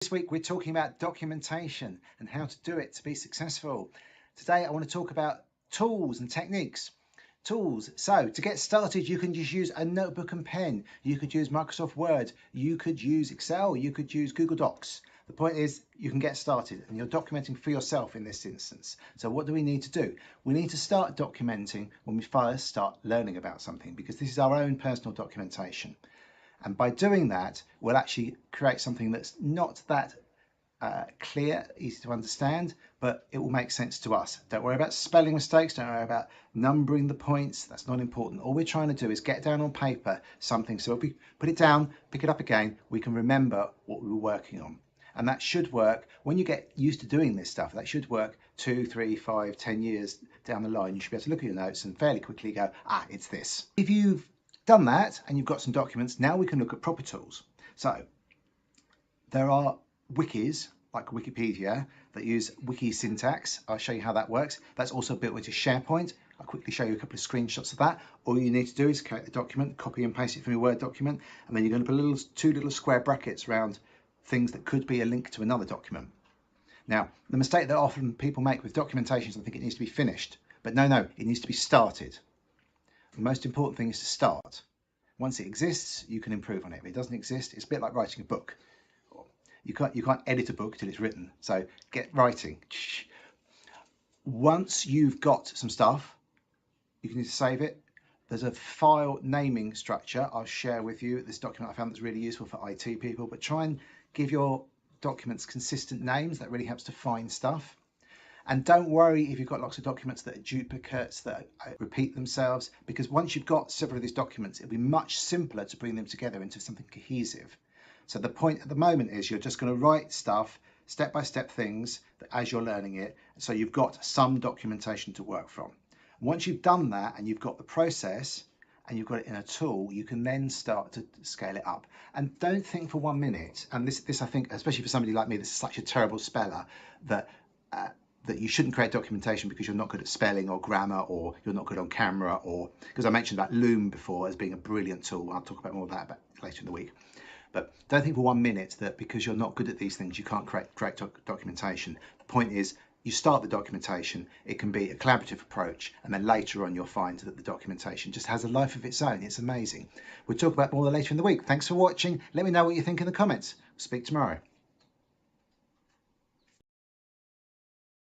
This week we're talking about documentation and how to do it to be successful. Today I want to talk about tools and techniques. Tools. So to get started, you can just use a notebook and pen. You could use Microsoft Word. You could use Excel. You could use Google Docs. The point is you can get started and you're documenting for yourself in this instance. So what do we need to do? We need to start documenting when we first start learning about something, because this is our own personal documentation. And by doing that, we'll actually create something that's not that clear, easy to understand, but it will make sense to us. Don't worry about spelling mistakes. Don't worry about numbering the points. That's not important. All we're trying to do is get down on paper something. So if we put it down, pick it up again, we can remember what we were working on. And that should work when you get used to doing this stuff. That should work 2, 3, 5, 10 years down the line. You should be able to look at your notes and fairly quickly go, it's this. If you've done that and you've got some documents, now we can look at proper tools. So there are wikis like Wikipedia that use wiki syntax. I'll show you how that works. That's also built into SharePoint. I'll quickly show you a couple of screenshots of that. All you need to do is create the document, copy and paste it from your Word document, and then you're going to put two little square brackets around things that could be a link to another document. Now, the mistake that often people make with documentation is they think it needs to be finished, but no, it needs to be started. The most important thing is to start. Once it exists, you can improve on it. If it doesn't exist, it's a bit like writing a book. You can't edit a book till it's written. So get writing. Once you've got some stuff, you can need to save it. There's a file naming structure I'll share with you. This document I found that's really useful for IT people, but try and give your documents consistent names. That really helps to find stuff. And don't worry if you've got lots of documents that are duplicates, that repeat themselves, because once you've got several of these documents, it'll be much simpler to bring them together into something cohesive. So the point at the moment is you're just going to write stuff, step-by-step things, as you're learning it, so you've got some documentation to work from. Once you've done that and you've got the process and you've got it in a tool, you can then start to scale it up. And don't think for 1 minute, and this I think, especially for somebody like me that's such a terrible speller, that you shouldn't create documentation because you're not good at spelling or grammar, or you're not good on camera, or because I mentioned about Loom before as being a brilliant tool. I'll talk about more of that later in the week. But don't think for 1 minute that because you're not good at these things, you can't create documentation. The point is, you start the documentation, it can be a collaborative approach, and then later on you'll find that the documentation just has a life of its own. It's amazing. We'll talk about more later in the week. Thanks for watching. Let me know what you think in the comments. We'll speak tomorrow.